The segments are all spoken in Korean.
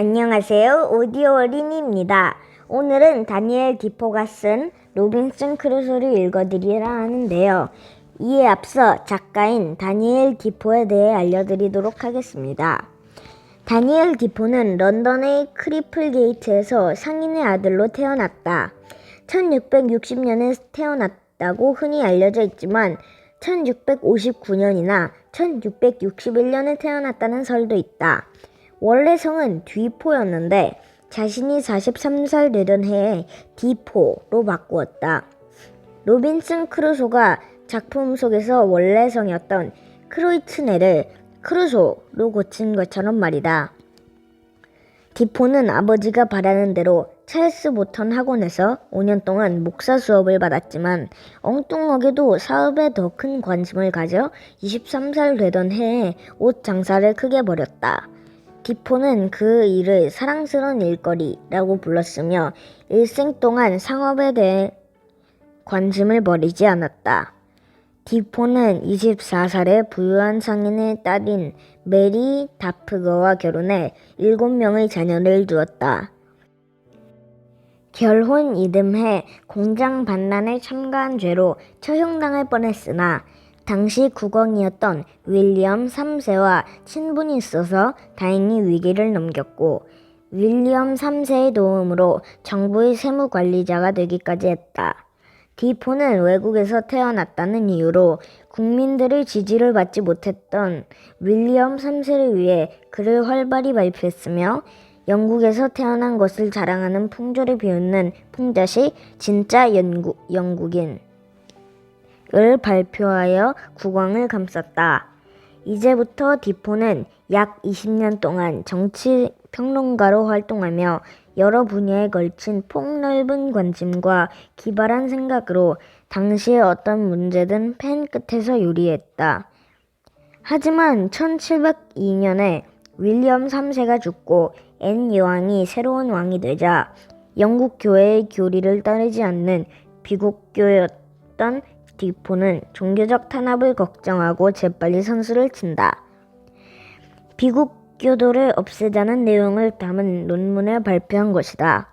안녕하세요. 오디오 어린이입니다. 오늘은 다니엘 디포가 쓴 로빈슨 크루소를 읽어드리려 하는데요. 이에 앞서 작가인 다니엘 디포에 대해 알려드리도록 하겠습니다. 다니엘 디포는 런던의 크리플 게이트에서 상인의 아들로 태어났다. 1660년에 태어났다고 흔히 알려져 있지만 1659년이나 1661년에 태어났다는 설도 있다. 원래 성은 뒤포였는데 자신이 43살 되던 해에 디포로 바꾸었다. 로빈슨 크루소가 작품 속에서 원래 성이었던 크로이츠네를 크루소로 고친 것처럼 말이다. 디포는 아버지가 바라는 대로 찰스 보턴 학원에서 5년 동안 목사 수업을 받았지만 엉뚱하게도 사업에 더 큰 관심을 가져 23살 되던 해에 옷 장사를 크게 벌였다. 디포는 그 일을 사랑스러운 일거리라고 불렀으며 일생 동안 상업에 대해 관심을 버리지 않았다. 디포는 24살에 부유한 상인의 딸인 메리 다프거와 결혼해 7명의 자녀를 두었다. 결혼 이듬해 공장 반란에 참가한 죄로 처형당할 뻔했으나 당시 국왕이었던 윌리엄 3세와 친분이 있어서 다행히 위기를 넘겼고 윌리엄 3세의 도움으로 정부의 세무관리자가 되기까지 했다. 디포는 외국에서 태어났다는 이유로 국민들의 지지를 받지 못했던 윌리엄 3세를 위해 글을 활발히 발표했으며 영국에서 태어난 것을 자랑하는 풍조를 비웃는 풍자시 진짜 영국인 을 발표하여 국왕을 감쌌다. 이제부터 디포는 약 20년 동안 정치 평론가로 활동하며 여러 분야에 걸친 폭넓은 관심과 기발한 생각으로 당시의 어떤 문제든 펜 끝에서 요리했다. 하지만 1702년에 윌리엄 3세가 죽고 앤 여왕이 새로운 왕이 되자 영국 교회의 교리를 따르지 않는 비국교였던 디포는 종교적 탄압을 걱정하고 재빨리 선수를 친다. 비국교도를 없애자는 내용을 담은 논문을 발표한 것이다.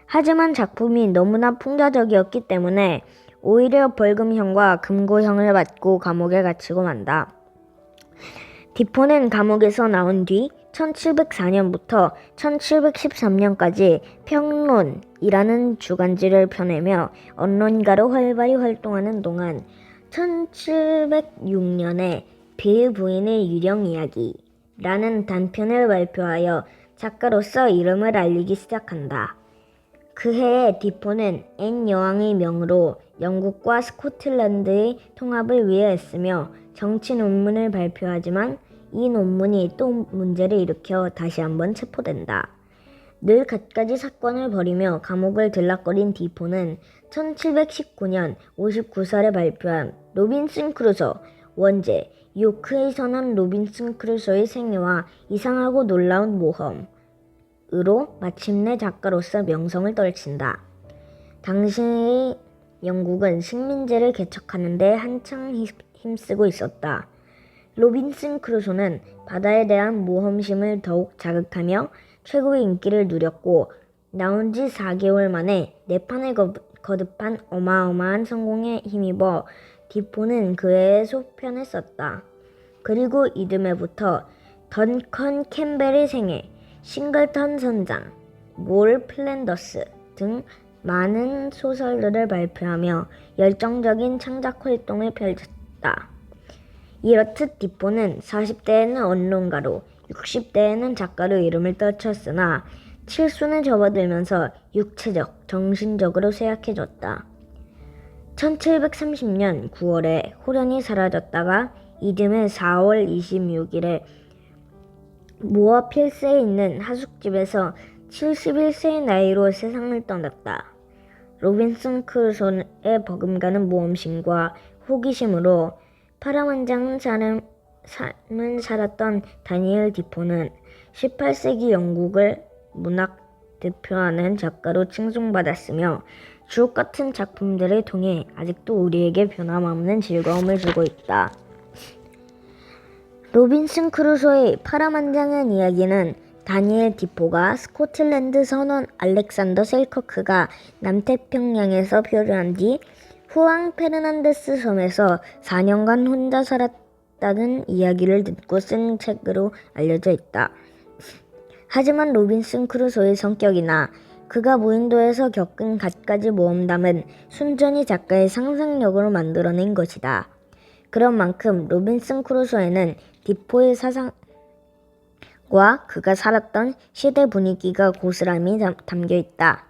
하지만 작품이 너무나 풍자적이었기 때문에 오히려 벌금형과 금고형을 받고 감옥에 갇히고 만다. 디포는 감옥에서 나온 뒤 1704년부터 1713년까지 평론이라는 주간지를 펴내며 언론가로 활발히 활동하는 동안 1706년에 빌 부인의 유령 이야기라는 단편을 발표하여 작가로서 이름을 알리기 시작한다. 그 해에 디포는 앤 여왕의 명으로 영국과 스코틀랜드의 통합을 위해 애쓰며 정치 논문을 발표하지만 이 논문이 또 문제를 일으켜 다시 한번 체포된다. 늘 갖가지 사건을 벌이며 감옥을 들락거린 디포는 1719년 59살에 발표한 로빈슨 크루소 원제 요크의 선원 로빈슨 크루소의 생애와 이상하고 놀라운 모험으로 마침내 작가로서 명성을 떨친다. 당시 영국은 식민지를 개척하는 데 한창 힘쓰고 있었다. 로빈슨 크루소는 바다에 대한 모험심을 더욱 자극하며 최고의 인기를 누렸고 나온 지 4개월 만에 4판을 거듭한 어마어마한 성공에 힘입어 디포는 그 해에 소편을 썼다. 그리고 이듬해부터 던컨 캠벨의 생애, 싱글턴 선장, 몰 플랜더스 등 많은 소설들을 발표하며 열정적인 창작 활동을 펼쳤다. 이렇듯 디포는 40대에는 언론가로 60대에는 작가로 이름을 떨쳤으나 칠순에 접어들면서 육체적, 정신적으로 쇠약해졌다. 1730년 9월에 홀연히 사라졌다가 이듬해 4월 26일에 모어 필스에 있는 하숙집에서 71세의 나이로 세상을 떠났다. 로빈슨 크루소의 버금가는 모험심과 호기심으로 파란만장한 삶을 살았던 다니엘 디포는 18세기 영국을 문학 대표하는 작가로 칭송받았으며 주옥같은 작품들을 통해 아직도 우리에게 변함없는 즐거움을 주고 있다. 로빈슨 크루소의 파란만장한 이야기는 다니엘 디포가 스코틀랜드 선원 알렉산더 셀커크가 남태평양에서 표류한 뒤 후앙 페르난데스 섬에서 4년간 혼자 살았다는 이야기를 듣고 쓴 책으로 알려져 있다. 하지만 로빈슨 크루소의 성격이나 그가 무인도에서 겪은 갖가지 모험담은 순전히 작가의 상상력으로 만들어낸 것이다. 그런 만큼 로빈슨 크루소에는 디포의 사상과 그가 살았던 시대 분위기가 고스란히 담겨 있다.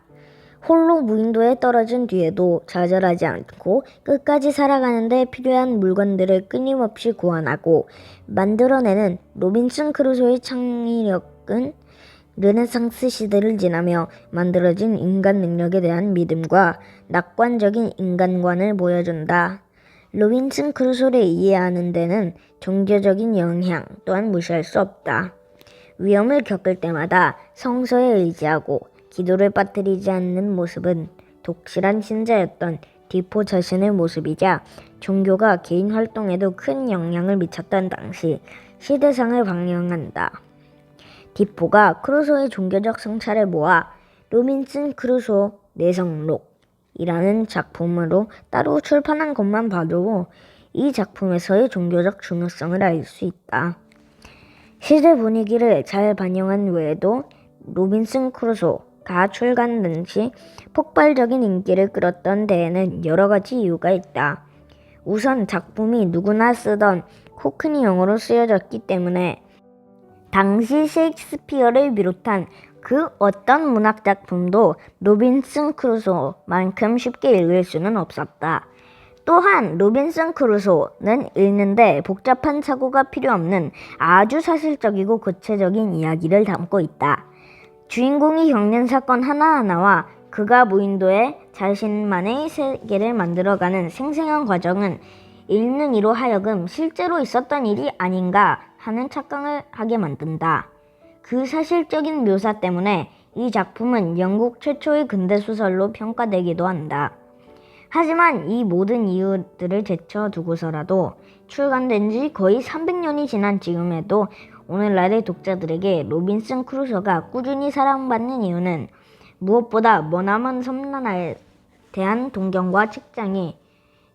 홀로 무인도에 떨어진 뒤에도 좌절하지 않고 끝까지 살아가는데 필요한 물건들을 끊임없이 구원하고 만들어내는 로빈슨 크루소의 창의력은 르네상스 시대를 지나며 만들어진 인간 능력에 대한 믿음과 낙관적인 인간관을 보여준다. 로빈슨 크루소를 이해하는 데는 종교적인 영향 또한 무시할 수 없다. 위험을 겪을 때마다 성서에 의지하고 기도를 빠뜨리지 않는 모습은 독실한 신자였던 디포 자신의 모습이자 종교가 개인 활동에도 큰 영향을 미쳤던 당시 시대상을 반영한다. 디포가 크루소의 종교적 성찰을 모아 로빈슨 크루소 내성록이라는 작품으로 따로 출판한 것만 봐도 이 작품에서의 종교적 중요성을 알 수 있다. 시대 분위기를 잘 반영한 외에도 로빈슨 크루소가 출간된 시 폭발적인 인기를 끌었던 데에는 여러 가지 이유가 있다. 우선 작품이 누구나 쓰던 코크니 영어로 쓰여졌기 때문에 당시 셰익스피어를 비롯한 그 어떤 문학작품도 로빈슨 크루소만큼 쉽게 읽을 수는 없었다. 또한 로빈슨 크루소는 읽는데 복잡한 사고가 필요 없는 아주 사실적이고 구체적인 이야기를 담고 있다. 주인공이 겪는 사건 하나하나와 그가 무인도에 자신만의 세계를 만들어가는 생생한 과정은 읽는 이로 하여금 실제로 있었던 일이 아닌가 하는 착각을 하게 만든다. 그 사실적인 묘사 때문에 이 작품은 영국 최초의 근대소설로 평가되기도 한다. 하지만 이 모든 이유들을 제쳐두고서라도 출간된 지 거의 300년이 지난 지금에도 오늘날의 독자들에게 로빈슨 크루소가 꾸준히 사랑받는 이유는 무엇보다 머나먼 섬나라에 대한 동경과 책장이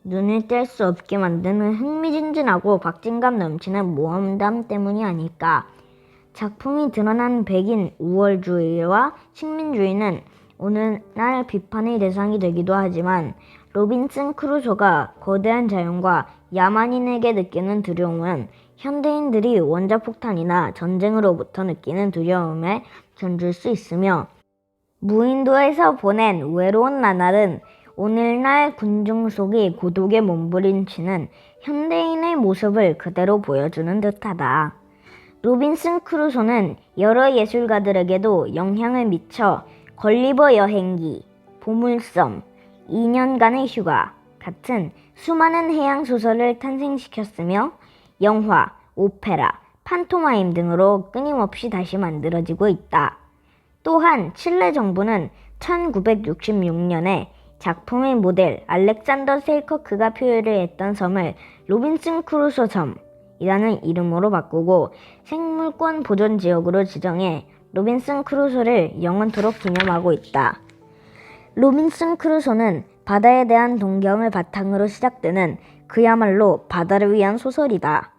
눈을 뗄 수 없게 만드는 흥미진진하고 박진감 넘치는 모험담 때문이 아닐까. 작품이 드러난 백인 우월주의와 식민주의는 오늘날 비판의 대상이 되기도 하지만 로빈슨 크루소가 거대한 자연과 야만인에게 느끼는 두려움은 현대인들이 원자폭탄이나 전쟁으로부터 느끼는 두려움에 견줄 수 있으며 무인도에서 보낸 외로운 나날은 오늘날 군중 속의 고독에 몸부림치는 현대인의 모습을 그대로 보여주는 듯하다. 로빈슨 크루소는 여러 예술가들에게도 영향을 미쳐 걸리버 여행기, 보물섬, 2년간의 휴가 같은 수많은 해양 소설을 탄생시켰으며 영화, 오페라, 판토마임 등으로 끊임없이 다시 만들어지고 있다. 또한 칠레 정부는 1966년에 작품의 모델 알렉산더 셀커크가 표현을 했던 섬을 로빈슨 크루소 섬이라는 이름으로 바꾸고 생물권 보존 지역으로 지정해 로빈슨 크루소를 영원토록 기념하고 있다. 로빈슨 크루소는 바다에 대한 동경을 바탕으로 시작되는 그야말로 바다를 위한 소설이다.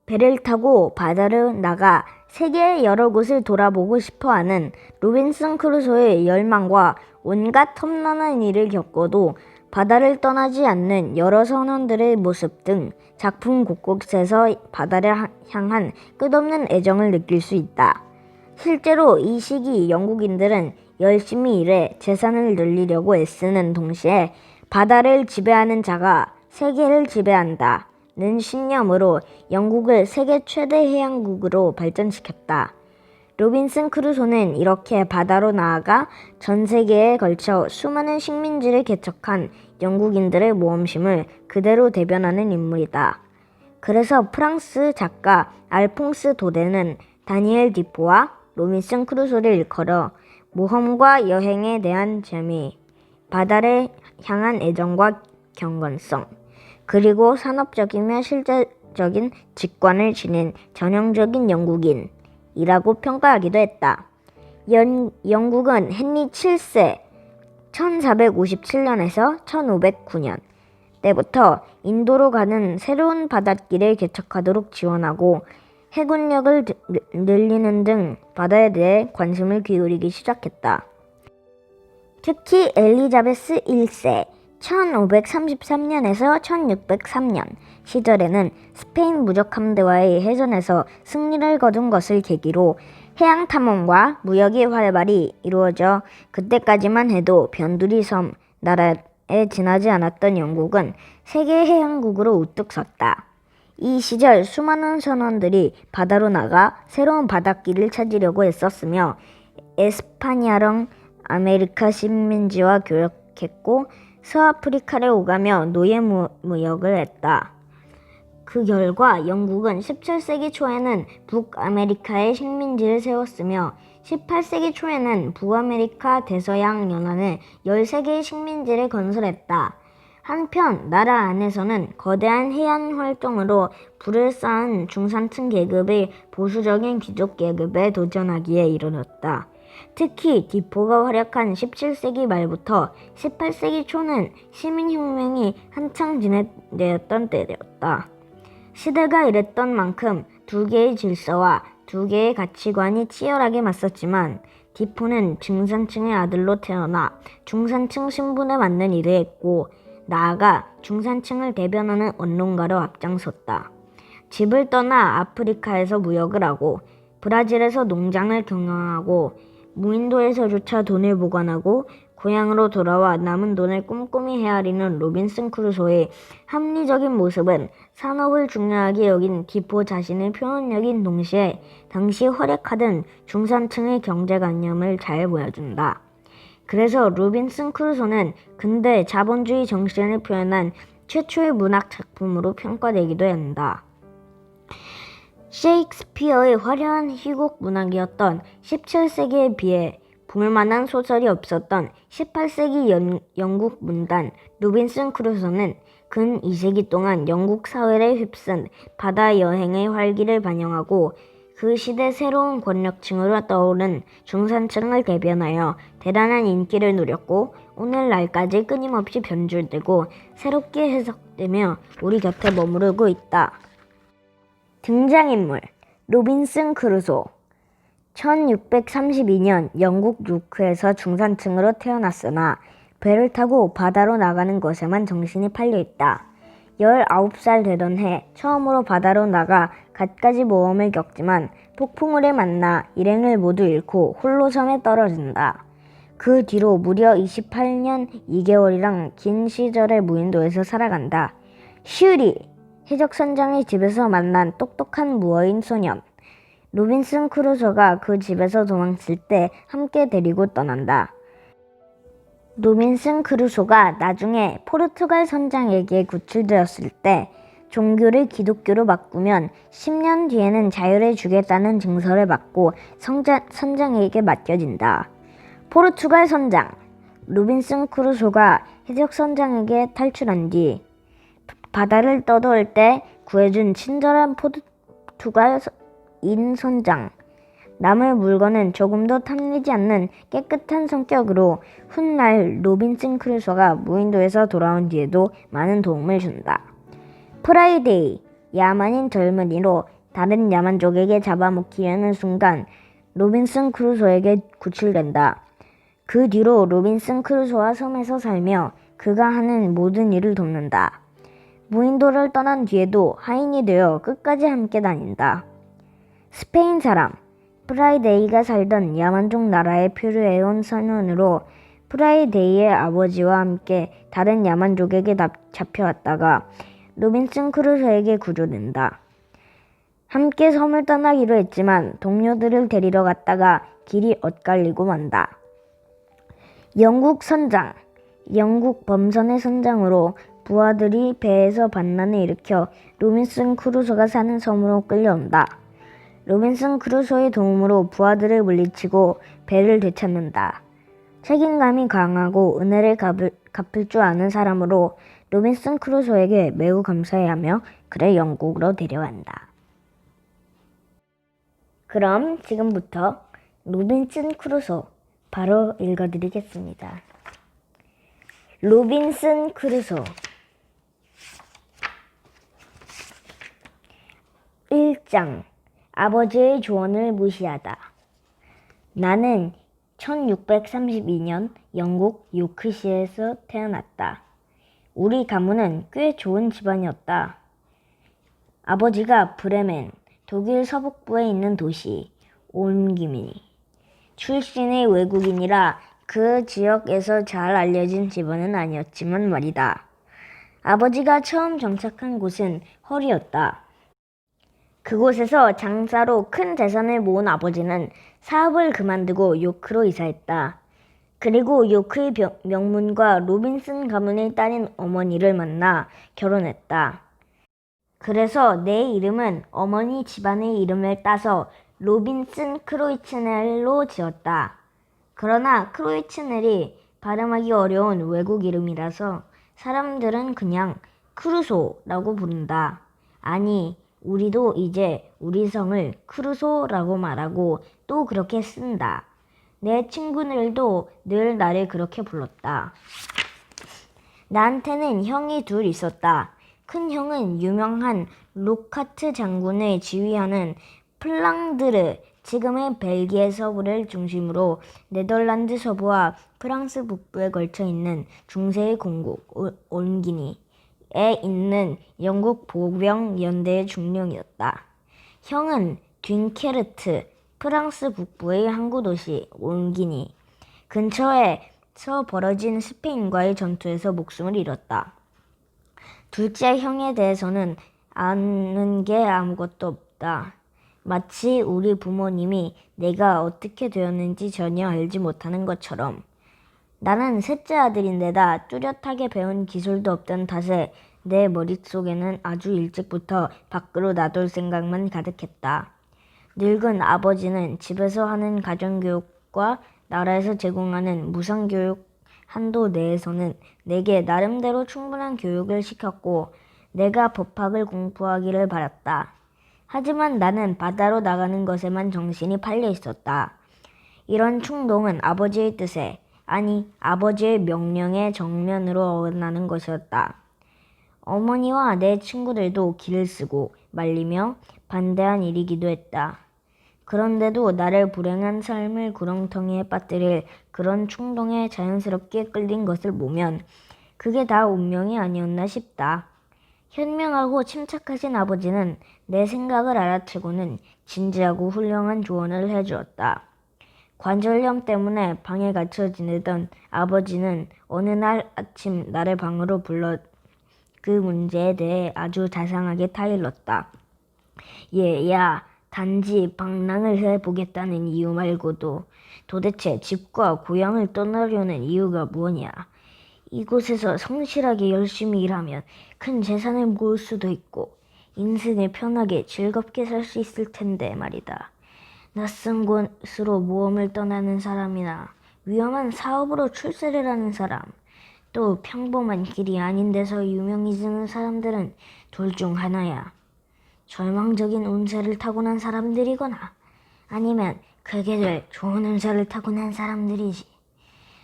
배를 타고 바다를 나가 세계의 여러 곳을 돌아보고 싶어하는 로빈슨 크루소의 열망과 온갖 험난한 일을 겪어도 바다를 떠나지 않는 여러 선원들의 모습 등 작품 곳곳에서 바다를 향한 끝없는 애정을 느낄 수 있다. 실제로 이 시기 영국인들은 열심히 일해 재산을 늘리려고 애쓰는 동시에 바다를 지배하는 자가 세계를 지배한다. 는 신념으로 영국을 세계 최대 해양국으로 발전시켰다. 로빈슨 크루소는 이렇게 바다로 나아가 전 세계에 걸쳐 수많은 식민지를 개척한 영국인들의 모험심을 그대로 대변하는 인물이다. 그래서 프랑스 작가 알퐁스 도데는 다니엘 디포와 로빈슨 크루소를 일컬어 모험과 여행에 대한 재미, 바다를 향한 애정과 경건성, 그리고 산업적이며 실제적인 직관을 지닌 전형적인 영국인이라고 이라고 평가하기도 했다. 영국은 헨리 7세 1457년에서 1509년 때부터 인도로 가는 새로운 바닷길을 개척하도록 지원하고 해군력을 늘리는 등 바다에 대해 관심을 기울이기 시작했다. 특히 엘리자베스 1세 1533년에서 1603년 시절에는 스페인 무적함대와의 해전에서 승리를 거둔 것을 계기로 해양 탐험과 무역이 활발히 이루어져 그때까지만 해도 변두리 섬 나라에 지나지 않았던 영국은 세계 해양국으로 우뚝 섰다. 이 시절 수많은 선원들이 바다로 나가 새로운 바닷길을 찾으려고 애썼으며 에스파냐령 아메리카 식민지와 교역했고 서아프리카를 오가며 노예 무역을 했다. 그 결과 영국은 17세기 초에는 북아메리카에 식민지를 세웠으며 18세기 초에는 북아메리카 대서양 연안에 13개의 식민지를 건설했다. 한편 나라 안에서는 거대한 해안 활동으로 부를 쌓은 중산층 계급이 보수적인 귀족 계급에 도전하기에 이르렀다. 특히 디포가 활약한 17세기 말부터 18세기 초는 시민혁명이 한창 진행되었던 때였다. 시대가 이랬던 만큼 두 개의 질서와 두 개의 가치관이 치열하게 맞섰지만 디포는 중산층의 아들로 태어나 중산층 신분에 맞는 일을 했고 나아가 중산층을 대변하는 언론가로 앞장섰다. 집을 떠나 아프리카에서 무역을 하고 브라질에서 농장을 경영하고 무인도에서조차 돈을 보관하고 고향으로 돌아와 남은 돈을 꼼꼼히 헤아리는 로빈슨 크루소의 합리적인 모습은 산업을 중요하게 여긴 디포 자신의 표현력인 동시에 당시 활약하던 중산층의 경제관념을 잘 보여준다. 그래서 로빈슨 크루소는 근대 자본주의 정신을 표현한 최초의 문학 작품으로 평가되기도 한다. 셰익스피어의 화려한 희곡 문학이었던 17세기에 비해 볼만한 소설이 없었던 18세기 영국 문단 로빈슨 크루소는 근 2세기 동안 영국 사회를 휩쓴 바다 여행의 활기를 반영하고 그 시대 새로운 권력층으로 떠오른 중산층을 대변하여 대단한 인기를 누렸고 오늘날까지 끊임없이 변질되고 새롭게 해석되며 우리 곁에 머무르고 있다. 등장인물 로빈슨 크루소 1632년 영국 요크에서 중산층으로 태어났으나 배를 타고 바다로 나가는 것에만 정신이 팔려있다. 19살 되던 해 처음으로 바다로 나가 갖가지 모험을 겪지만 폭풍우를 만나 일행을 모두 잃고 홀로 섬에 떨어진다. 그 뒤로 무려 28년 2개월이랑 긴 시절의 무인도에서 살아간다. 슈리! 해적선장의 집에서 만난 똑똑한 무어인 소년. 로빈슨 크루소가 그 집에서 도망칠 때 함께 데리고 떠난다. 로빈슨 크루소가 나중에 포르투갈 선장에게 구출되었을 때 종교를 기독교로 바꾸면 10년 뒤에는 자유를 주겠다는 증서를 받고 선장에게 맡겨진다. 포르투갈 선장 로빈슨 크루소가 해적 선장에게 탈출한 뒤 바다를 떠도을 때 구해준 친절한 포르투갈인 선장. 남의 물건은 조금도 탐내지 않는 깨끗한 성격으로 훗날 로빈슨 크루소가 무인도에서 돌아온 뒤에도 많은 도움을 준다. 프라이데이, 야만인 젊은이로 다른 야만족에게 잡아먹히려는 순간 로빈슨 크루소에게 구출된다. 그 뒤로 로빈슨 크루소와 섬에서 살며 그가 하는 모든 일을 돕는다. 무인도를 떠난 뒤에도 하인이 되어 끝까지 함께 다닌다. 스페인 사람 프라이데이가 살던 야만족 나라에 표류해온 선원으로 프라이데이의 아버지와 함께 다른 야만족에게 잡혀왔다가 로빈슨 크루소에게 구조된다. 함께 섬을 떠나기로 했지만 동료들을 데리러 갔다가 길이 엇갈리고 만다. 영국 선장 영국 범선의 선장으로 부하들이 배에서 반란을 일으켜 로빈슨 크루소가 사는 섬으로 끌려온다. 로빈슨 크루소의 도움으로 부하들을 물리치고 배를 되찾는다. 책임감이 강하고 은혜를 갚을 줄 아는 사람으로 로빈슨 크루소에게 매우 감사해하며 그를 영국으로 데려간다. 그럼 지금부터 로빈슨 크루소 바로 읽어드리겠습니다. 로빈슨 크루소 1장 아버지의 조언을 무시하다. 나는 1632년 영국 요크시에서 태어났다. 우리 가문은 꽤 좋은 집안이었다. 아버지가 브레멘, 독일 서북부에 있는 도시 온기미 출신의 외국인이라 그 지역에서 잘 알려진 집안은 아니었지만 말이다. 아버지가 처음 정착한 곳은 헐이었다. 그곳에서 장사로 큰 재산을 모은 아버지는 사업을 그만두고 요크로 이사했다. 그리고 요크의 명문가 로빈슨 가문의 딸인 어머니를 만나 결혼했다. 그래서 내 이름은 어머니 집안의 이름을 따서 로빈슨 크로이츠넬로 지었다. 그러나 크로이츠넬이 발음하기 어려운 외국 이름이라서 사람들은 그냥 크루소라고 부른다. 아니, 우리도 이제 우리 성을 크루소라고 말하고 또 그렇게 쓴다. 내 친구들도 늘 나를 그렇게 불렀다. 나한테는 형이 둘 있었다. 큰 형은 유명한 로카트 장군을 지휘하는 플랑드르, 지금의 벨기에 서부를 중심으로 네덜란드 서부와 프랑스 북부에 걸쳐 있는 중세의 공국 온기니에 있는 영국 보병 연대의 중령이었다. 형은 됭케르트, 프랑스 북부의 항구 도시 온기니 근처에서 벌어진 스페인과의 전투에서 목숨을 잃었다. 둘째 형에 대해서는 아는 게 아무것도 없다. 마치 우리 부모님이 내가 어떻게 되었는지 전혀 알지 못하는 것처럼. 나는 셋째 아들인데다 뚜렷하게 배운 기술도 없던 탓에 내 머릿속에는 아주 일찍부터 밖으로 나돌 생각만 가득했다. 늙은 아버지는 집에서 하는 가정교육과 나라에서 제공하는 무상교육 한도 내에서는 내게 나름대로 충분한 교육을 시켰고 내가 법학을 공부하기를 바랐다. 하지만 나는 바다로 나가는 것에만 정신이 팔려 있었다. 이런 충동은 아버지의 뜻에, 아니 아버지의 명령에 정면으로 어긋나는 것이었다. 어머니와 내 친구들도 길을 쓰고 말리며 반대한 일이기도 했다. 그런데도 나를 불행한 삶을 구렁텅이에 빠뜨릴 그런 충동에 자연스럽게 끌린 것을 보면 그게 다 운명이 아니었나 싶다. 현명하고 침착하신 아버지는 내 생각을 알아채고는 진지하고 훌륭한 조언을 해주었다. 관절염 때문에 방에 갇혀 지내던 아버지는 어느 날 아침 나를 방으로 불러 그 문제에 대해 아주 자상하게 타일렀다. 얘야, 단지 방랑을 해보겠다는 이유 말고도 도대체 집과 고향을 떠나려는 이유가 뭐냐? 이곳에서 성실하게 열심히 일하면 큰 재산을 모을 수도 있고 인생을 편하게 즐겁게 살 수 있을 텐데 말이다. 낯선 곳으로 모험을 떠나는 사람이나 위험한 사업으로 출세를 하는 사람, 또 평범한 길이 아닌 데서 유명해지는 사람들은 둘 중 하나야. 절망적인 운세를 타고난 사람들이거나 아니면 크게 될 좋은 운세를 타고난 사람들이지.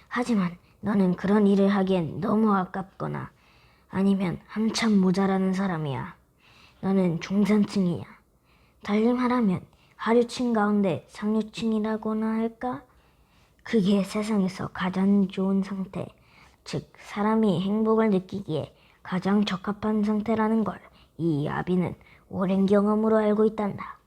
하지만 너는 그런 일을 하기엔 너무 아깝거나 아니면 한참 모자라는 사람이야. 너는 중산층이야. 달리 말하면 하류층 가운데 상류층이라고나 할까? 그게 세상에서 가장 좋은 상태, 즉 사람이 행복을 느끼기에 가장 적합한 상태라는 걸 이 아비는 오랜 경험으로 알고 있단다.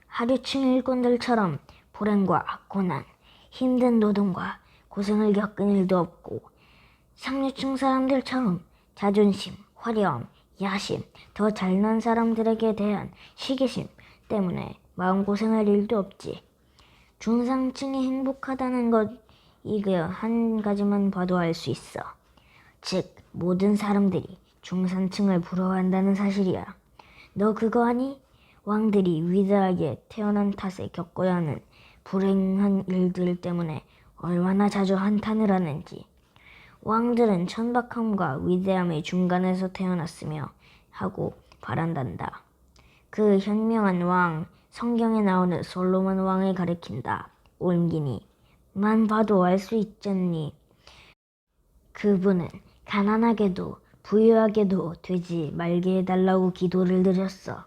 하류층 일꾼들처럼 불행과 고난, 힘든 노동과 고생을 겪은 일도 없고 상류층 사람들처럼 자존심, 화려함, 야심, 더 잘난 사람들에게 대한 시기심 때문에 마음고생할 일도 없지. 중상층이 행복하다는 것 이거 한 가지만 봐도 알 수 있어. 즉 모든 사람들이 중산층을 부러워한다는 사실이야. 너 그거 아니? 왕들이 위대하게 태어난 탓에 겪어야 하는 불행한 일들 때문에 얼마나 자주 한탄을 하는지. 왕들은 천박함과 위대함의 중간에서 태어났으며 하고 바란단다. 그 현명한 왕 성경에 나오는 솔로몬 왕을 가리킨다. 옮기니 만 봐도 알 수 있잖니. 그분은 가난하게도 부유하게도 되지 말게 해달라고 기도를 드렸어.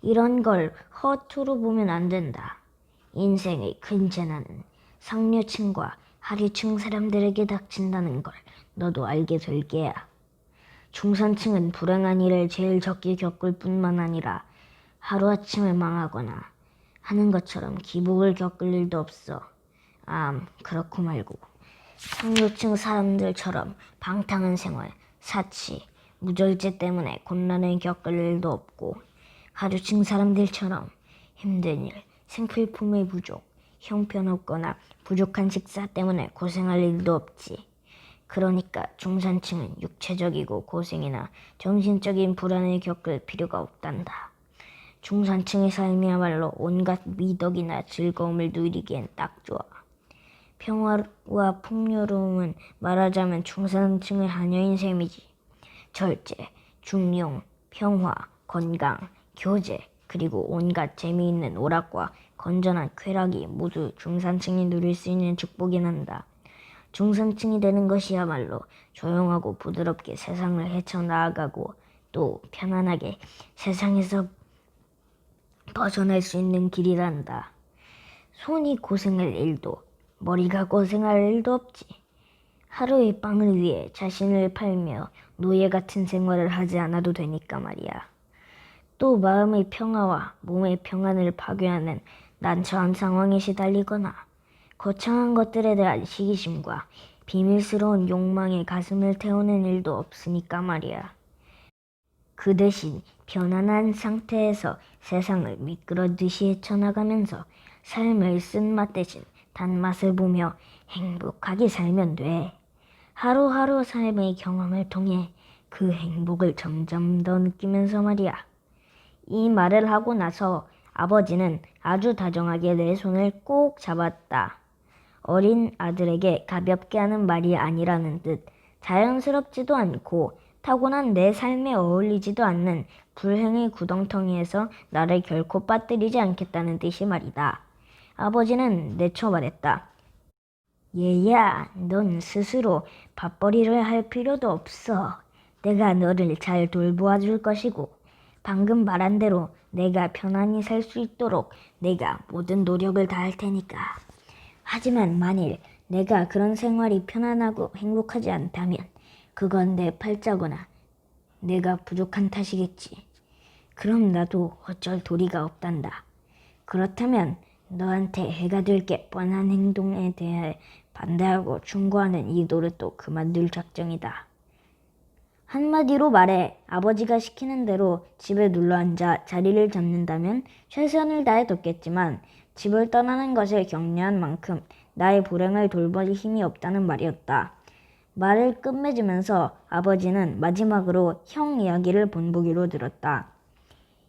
이런 걸 허투루 보면 안 된다. 인생의 큰 재난은 상류층과 하류층 사람들에게 닥친다는 걸 너도 알게 될 게야. 중산층은 불행한 일을 제일 적게 겪을 뿐만 아니라 하루아침에 망하거나 하는 것처럼 기복을 겪을 일도 없어. 그렇고 말고 상류층 사람들처럼 방탕한 생활, 사치, 무절제 때문에 곤란을 겪을 일도 없고, 하류층 사람들처럼 힘든 일, 생필품의 부족, 형편없거나 부족한 식사 때문에 고생할 일도 없지. 그러니까 중산층은 육체적이고 고생이나 정신적인 불안을 겪을 필요가 없단다. 중산층의 삶이야말로 온갖 미덕이나 즐거움을 누리기엔 딱 좋아. 평화와 풍요로움은 말하자면 중산층의 한여인 셈이지. 절제, 중용, 평화, 건강, 교제, 그리고 온갖 재미있는 오락과 건전한 쾌락이 모두 중산층이 누릴 수 있는 축복이 난다. 중산층이 되는 것이야말로 조용하고 부드럽게 세상을 헤쳐나아가고 또 편안하게 세상에서 벗어날 수 있는 길이란다. 손이 고생할 일도 머리가 고생할 일도 없지. 하루의 빵을 위해 자신을 팔며 노예 같은 생활을 하지 않아도 되니까 말이야. 또 마음의 평화와 몸의 평안을 파괴하는 난처한 상황에 시달리거나 거창한 것들에 대한 시기심과 비밀스러운 욕망에 가슴을 태우는 일도 없으니까 말이야. 그 대신 편안한 상태에서 세상을 미끄러듯이 헤쳐나가면서 삶의 쓴맛 대신 단맛을 보며 행복하게 살면 돼. 하루하루 삶의 경험을 통해 그 행복을 점점 더 느끼면서 말이야. 이 말을 하고 나서 아버지는 아주 다정하게 내 손을 꼭 잡았다. 어린 아들에게 가볍게 하는 말이 아니라는 듯 자연스럽지도 않고 타고난 내 삶에 어울리지도 않는 불행의 구덩텅이에서 나를 결코 빠뜨리지 않겠다는 뜻이 말이다. 아버지는 내쳐 말했다. 얘야, 넌 스스로 밥벌이를 할 필요도 없어. 내가 너를 잘 돌보아 줄 것이고 방금 말한 대로 내가 편안히 살 수 있도록 내가 모든 노력을 다할 테니까. 하지만 만일 내가 그런 생활이 편안하고 행복하지 않다면 그건 내 팔자거나 내가 부족한 탓이겠지. 그럼 나도 어쩔 도리가 없단다. 그렇다면 너한테 해가 될 게 뻔한 행동에 대해 반대하고 충고하는 이 노릇도 그만둘 작정이다. 한마디로 말해 아버지가 시키는 대로 집에 눌러앉아 자리를 잡는다면 최선을 다해 돕겠지만 집을 떠나는 것을 격려한 만큼 나의 불행을 돌볼 힘이 없다는 말이었다. 말을 끝맺으면서 아버지는 마지막으로 형 이야기를 본보기로 들었다.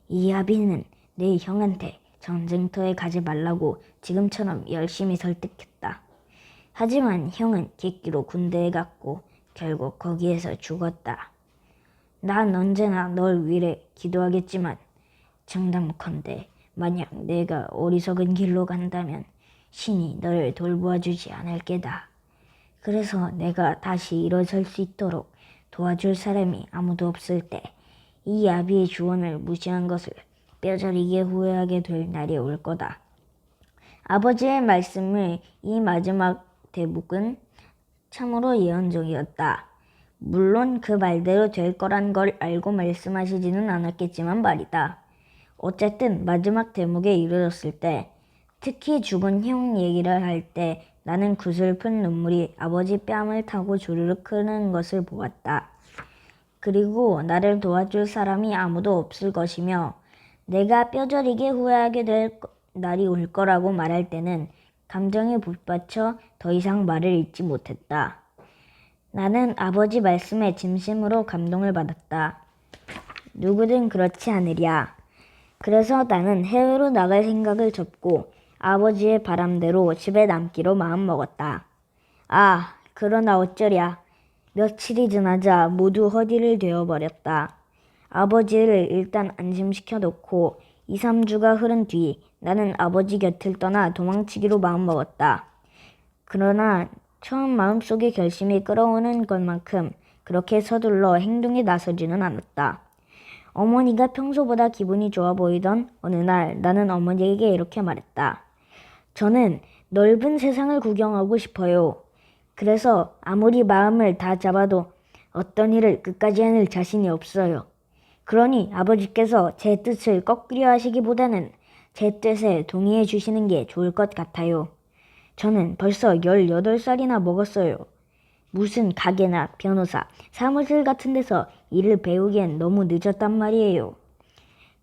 이야비는 내 형한테 전쟁터에 가지 말라고 지금처럼 열심히 설득했다. 하지만 형은 객기로 군대에 갔고 결국 거기에서 죽었다. 난 언제나 널 위해 기도하겠지만 장담컨대 만약 내가 어리석은 길로 간다면 신이 너를 돌보아 주지 않을 게다. 그래서 내가 다시 일어설 수 있도록 도와줄 사람이 아무도 없을 때 이 아비의 조언을 무시한 것을 뼈저리게 후회하게 될 날이 올 거다. 아버지의 말씀의 이 마지막 대목은 참으로 예언적이었다. 물론 그 말대로 될 거란 걸 알고 말씀하시지는 않았겠지만 말이다. 어쨌든 마지막 대목에 이르렀을 때, 특히 죽은 형 얘기를 할 때 나는 그 슬픈 눈물이 아버지 뺨을 타고 주르륵 흐르는 것을 보았다. 그리고 나를 도와줄 사람이 아무도 없을 것이며 내가 뼈저리게 후회하게 될 날이 올 거라고 말할 때는 감정에 북받쳐 더 이상 말을 잇지 못했다. 나는 아버지 말씀에 진심으로 감동을 받았다. 누구든 그렇지 않으랴. 그래서 나는 해외로 나갈 생각을 접고 아버지의 바람대로 집에 남기로 마음먹었다. 그러나 어쩌랴. 며칠이 지나자 모두 허리를 되어버렸다. 아버지를 일단 안심시켜 놓고 2, 3주가 흐른 뒤 나는 아버지 곁을 떠나 도망치기로 마음먹었다. 그러나 처음 마음속의 결심이 끌어오는 것만큼 그렇게 서둘러 행동에 나서지는 않았다. 어머니가 평소보다 기분이 좋아 보이던 어느 날 나는 어머니에게 이렇게 말했다. 저는 넓은 세상을 구경하고 싶어요. 그래서 아무리 마음을 다 잡아도 어떤 일을 끝까지 해낼 자신이 없어요. 그러니 아버지께서 제 뜻을 꺾으려 하시기보다는 제 뜻에 동의해 주시는 게 좋을 것 같아요. 저는 벌써 18살이나 먹었어요. 무슨 가게나 변호사, 사무실 같은 데서 일을 배우기엔 너무 늦었단 말이에요.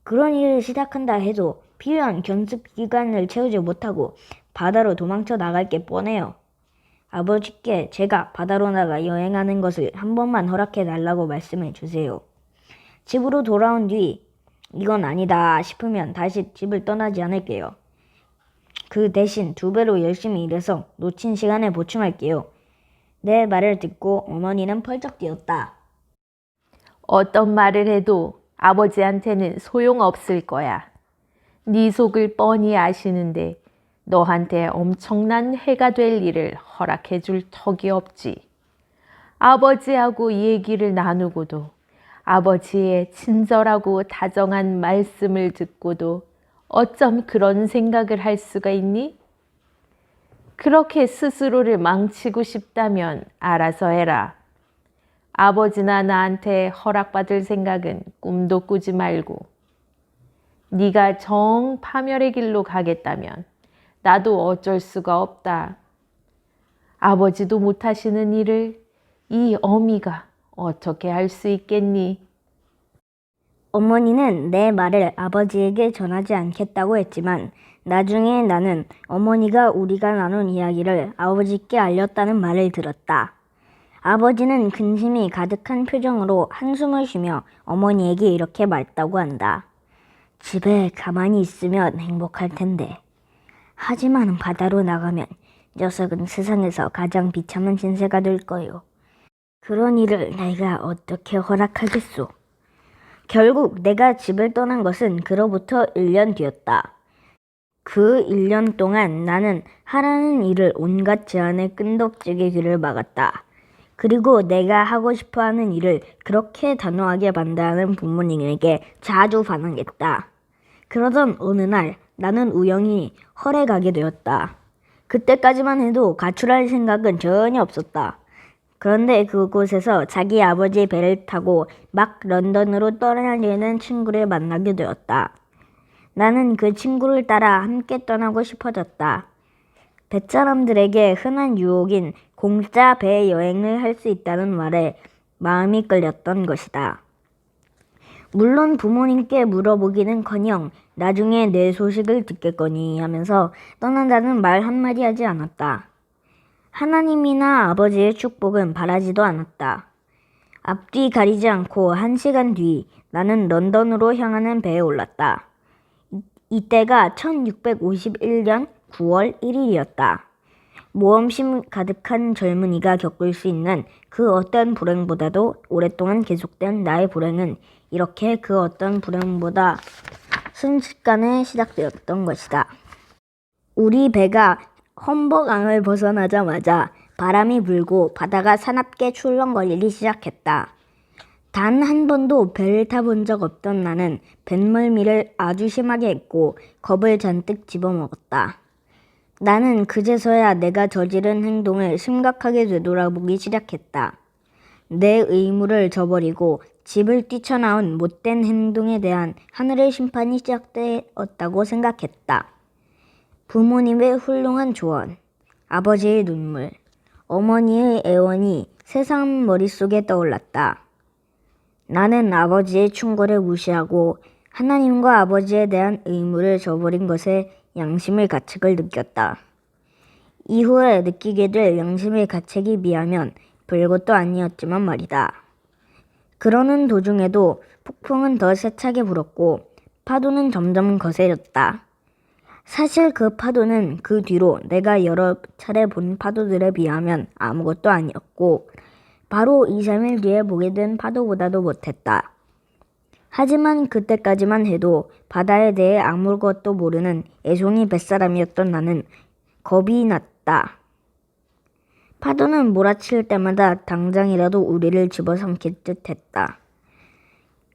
그런 일을 시작한다 해도 필요한 견습 기간을 채우지 못하고 바다로 도망쳐 나갈 게 뻔해요. 아버지께 제가 바다로 나가 여행하는 것을 한 번만 허락해 달라고 말씀해 주세요. 집으로 돌아온 뒤 이건 아니다 싶으면 다시 집을 떠나지 않을게요. 그 대신 2배로 열심히 일해서 놓친 시간에 보충할게요. 내 말을 듣고 어머니는 펄쩍 뛰었다. 어떤 말을 해도 아버지한테는 소용없을 거야. 네 속을 뻔히 아시는데 너한테 엄청난 해가 될 일을 허락해 줄 턱이 없지. 아버지하고 얘기를 나누고도 아버지의 친절하고 다정한 말씀을 듣고도 어쩜 그런 생각을 할 수가 있니? 그렇게 스스로를 망치고 싶다면 알아서 해라. 아버지나 나한테 허락받을 생각은 꿈도 꾸지 말고. 네가 정 파멸의 길로 가겠다면 나도 어쩔 수가 없다. 아버지도 못하시는 일을 이 어미가 어떻게 할 수 있겠니? 어머니는 내 말을 아버지에게 전하지 않겠다고 했지만 나중에 나는 어머니가 우리가 나눈 이야기를 아버지께 알렸다는 말을 들었다. 아버지는 근심이 가득한 표정으로 한숨을 쉬며 어머니에게 이렇게 말했다고 한다. 집에 가만히 있으면 행복할 텐데. 하지만 바다로 나가면 녀석은 세상에서 가장 비참한 신세가 될 거요. 그런 일을 내가 어떻게 허락하겠소. 결국 내가 집을 떠난 것은 그로부터 1년 뒤였다. 그 1년 동안 나는 하라는 일을 온갖 제안에 끈덕지게 귀를 막았다. 그리고 내가 하고 싶어하는 일을 그렇게 단호하게 반대하는 부모님에게 자주 반항했다. 그러던 어느 날 나는 우연히 헐에 가게 되었다. 그때까지만 해도 가출할 생각은 전혀 없었다. 그런데 그곳에서 자기 아버지의 배를 타고 막 런던으로 떠나려는 친구를 만나게 되었다. 나는 그 친구를 따라 함께 떠나고 싶어졌다. 뱃사람들에게 흔한 유혹인 공짜 배 여행을 할 수 있다는 말에 마음이 끌렸던 것이다. 물론 부모님께 물어보기는커녕 나중에 내 소식을 듣겠거니 하면서 떠난다는 말 한마디 하지 않았다. 하나님이나 아버지의 축복은 바라지도 않았다. 앞뒤 가리지 않고 1시간 뒤 나는 런던으로 향하는 배에 올랐다. 이때가 1651년 9월 1일이었다. 모험심 가득한 젊은이가 겪을 수 있는 그 어떤 불행보다도 오랫동안 계속된 나의 불행은 이렇게 그 어떤 불행보다 순식간에 시작되었던 것이다. 우리 배가 험버강을 벗어나자마자 바람이 불고 바다가 사납게 출렁거리기 시작했다. 단 한 번도 배를 타본 적 없던 나는 뱃멀미를 아주 심하게 했고 겁을 잔뜩 집어먹었다. 나는 그제서야 내가 저지른 행동을 심각하게 되돌아보기 시작했다. 내 의무를 저버리고 집을 뛰쳐나온 못된 행동에 대한 하늘의 심판이 시작되었다고 생각했다. 부모님의 훌륭한 조언, 아버지의 눈물, 어머니의 애원이 새삼 머릿속에 떠올랐다. 나는 아버지의 충고를 무시하고 하나님과 아버지에 대한 의무를 저버린 것에 양심의 가책을 느꼈다. 이후에 느끼게 될 양심의 가책에 비하면 별것도 아니었지만 말이다. 그러는 도중에도 폭풍은 더 세차게 불었고 파도는 점점 거세졌다. 사실 그 파도는 그 뒤로 내가 여러 차례 본 파도들에 비하면 아무것도 아니었고 바로 2, 3일 뒤에 보게 된 파도보다도 못했다. 하지만 그때까지만 해도 바다에 대해 아무것도 모르는 애송이 뱃사람이었던 나는 겁이 났다. 파도는 몰아칠 때마다 당장이라도 우리를 집어삼킬 듯 했다.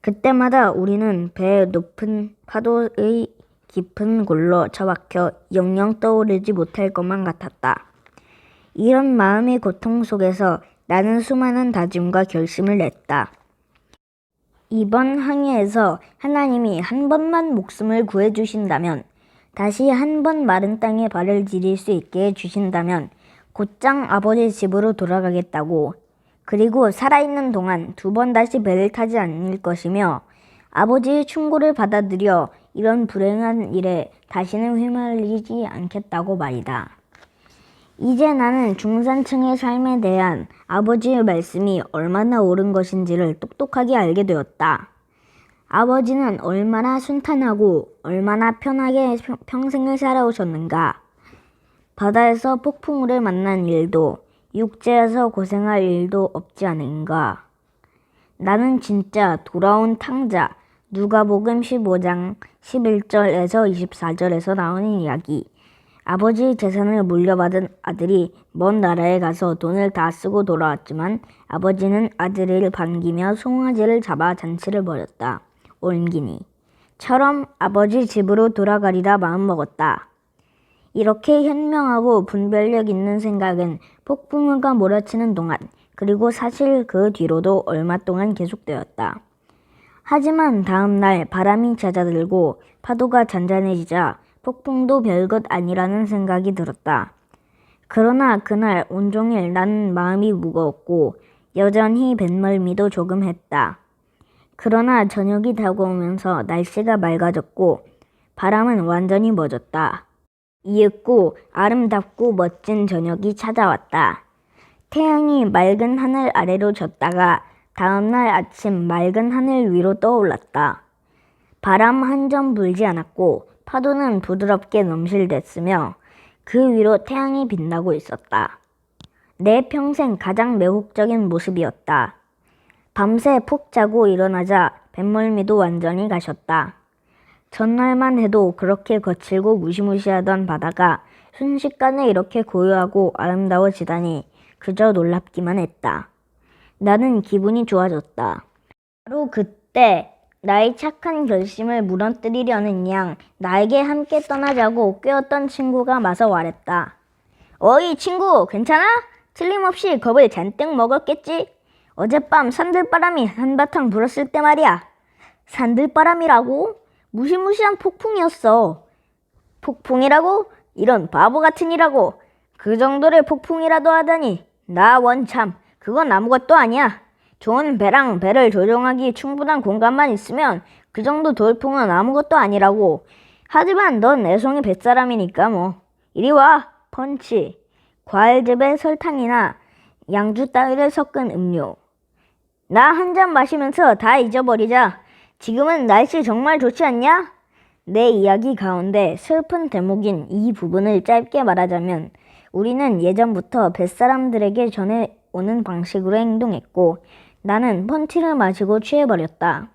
그때마다 우리는 배의 높은 파도의 깊은 골로 처박혀 영영 떠오르지 못할 것만 같았다. 이런 마음의 고통 속에서 나는 수많은 다짐과 결심을 냈다. 이번 항해에서 하나님이 한 번만 목숨을 구해주신다면, 다시 한 번 마른 땅에 발을 디딜 수 있게 해주신다면 곧장 아버지 집으로 돌아가겠다고, 그리고 살아있는 동안 2번 다시 배를 타지 않을 것이며 아버지의 충고를 받아들여 이런 불행한 일에 다시는 휘말리지 않겠다고 말이다. 이제 나는 중산층의 삶에 대한 아버지의 말씀이 얼마나 옳은 것인지를 똑똑하게 알게 되었다. 아버지는 얼마나 순탄하고 얼마나 편하게 평생을 살아오셨는가. 바다에서 폭풍우를 만난 일도, 육지에서 고생할 일도 없지 않은가. 나는 진짜 돌아온 탕자, 누가복음 15장 11절에서 24절에서 나오는 이야기, 아버지의 재산을 물려받은 아들이 먼 나라에 가서 돈을 다 쓰고 돌아왔지만 아버지는 아들을 반기며 송아지를 잡아 잔치를 벌였다. 옮기니 처럼 아버지 집으로 돌아가리라 마음먹었다. 이렇게 현명하고 분별력 있는 생각은 폭풍우가 몰아치는 동안, 그리고 사실 그 뒤로도 얼마 동안 계속되었다. 하지만 다음 날 바람이 잦아들고 파도가 잔잔해지자 폭풍도 별것 아니라는 생각이 들었다. 그러나 그날 온종일 나는 마음이 무거웠고 여전히 뱃멀미도 조금 했다. 그러나 저녁이 다가오면서 날씨가 맑아졌고 바람은 완전히 멎었다. 이윽고 아름답고 멋진 저녁이 찾아왔다. 태양이 맑은 하늘 아래로 졌다가 다음날 아침 맑은 하늘 위로 떠올랐다. 바람 한 점 불지 않았고 파도는 부드럽게 넘실댔으며 그 위로 태양이 빛나고 있었다. 내 평생 가장 매혹적인 모습이었다. 밤새 푹 자고 일어나자 뱃멀미도 완전히 가셨다. 전날만 해도 그렇게 거칠고 무시무시하던 바다가 순식간에 이렇게 고요하고 아름다워지다니 그저 놀랍기만 했다. 나는 기분이 좋아졌다. 바로 그때 나의 착한 결심을 무너뜨리려는 양 나에게 함께 떠나자고 꾀었던 친구가 마서 말했다. 어이 친구, 괜찮아? 틀림없이 겁을 잔뜩 먹었겠지? 어젯밤 산들바람이 한바탕 불었을 때 말이야. 산들바람이라고? 무시무시한 폭풍이었어. 폭풍이라고? 이런 바보 같은 이라고. 그 정도의 폭풍이라도 하다니. 나 원참, 그건 아무것도 아니야. 좋은 배랑 배를 조종하기 충분한 공간만 있으면 그 정도 돌풍은 아무것도 아니라고. 하지만 넌 애송이 뱃사람이니까 뭐. 이리 와, 펀치. 과일즙에 설탕이나 양주 따위를 섞은 음료. 나 한 잔 마시면서 다 잊어버리자. 지금은 날씨 정말 좋지 않냐? 내 이야기 가운데 슬픈 대목인 이 부분을 짧게 말하자면 우리는 예전부터 뱃사람들에게 전해오는 방식으로 행동했고 나는 펀치를 마시고 취해버렸다.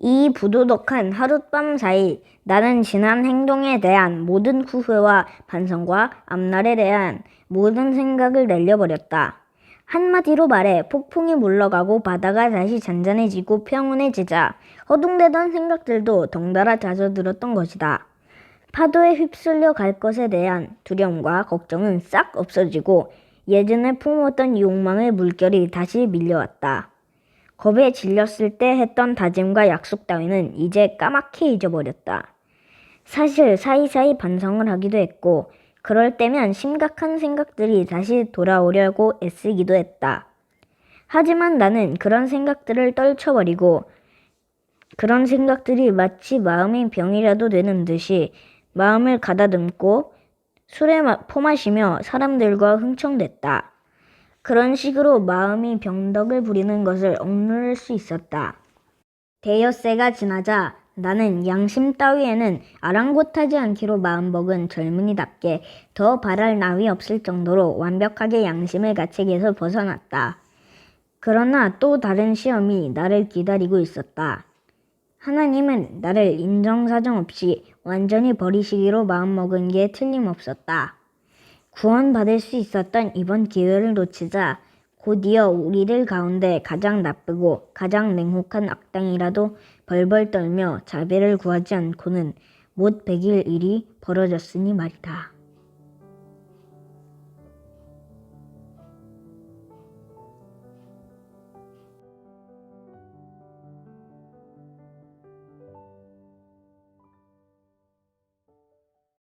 이 부도덕한 하룻밤 사이 나는 지난 행동에 대한 모든 후회와 반성과 앞날에 대한 모든 생각을 날려버렸다. 한마디로 말해 폭풍이 물러가고 바다가 다시 잔잔해지고 평온해지자 허둥대던 생각들도 덩달아 잦아들었던 것이다. 파도에 휩쓸려 갈 것에 대한 두려움과 걱정은 싹 없어지고 예전에 품었던 욕망의 물결이 다시 밀려왔다. 겁에 질렸을 때 했던 다짐과 약속 따위는 이제 까맣게 잊어버렸다. 사실 사이사이 반성을 하기도 했고 그럴 때면 심각한 생각들이 다시 돌아오려고 애쓰기도 했다. 하지만 나는 그런 생각들을 떨쳐버리고 그런 생각들이 마치 마음의 병이라도 되는 듯이 마음을 가다듬고 술에 포마시며 사람들과 흥청댔다. 그런 식으로 마음이 병덕을 부리는 것을 억누를 수 있었다. 대여세가 지나자 나는 양심 따위에는 아랑곳하지 않기로 마음먹은 젊은이답게 더 바랄 나위 없을 정도로 완벽하게 양심의 가책에서 벗어났다. 그러나 또 다른 시험이 나를 기다리고 있었다. 하나님은 나를 인정사정 없이 완전히 버리시기로 마음먹은 게 틀림없었다. 구원받을 수 있었던 이번 기회를 놓치자 곧이어 우리들 가운데 가장 나쁘고 가장 냉혹한 악당이라도 벌벌 떨며 자비를 구하지 않고는 못 베길 일이 벌어졌으니 말이다.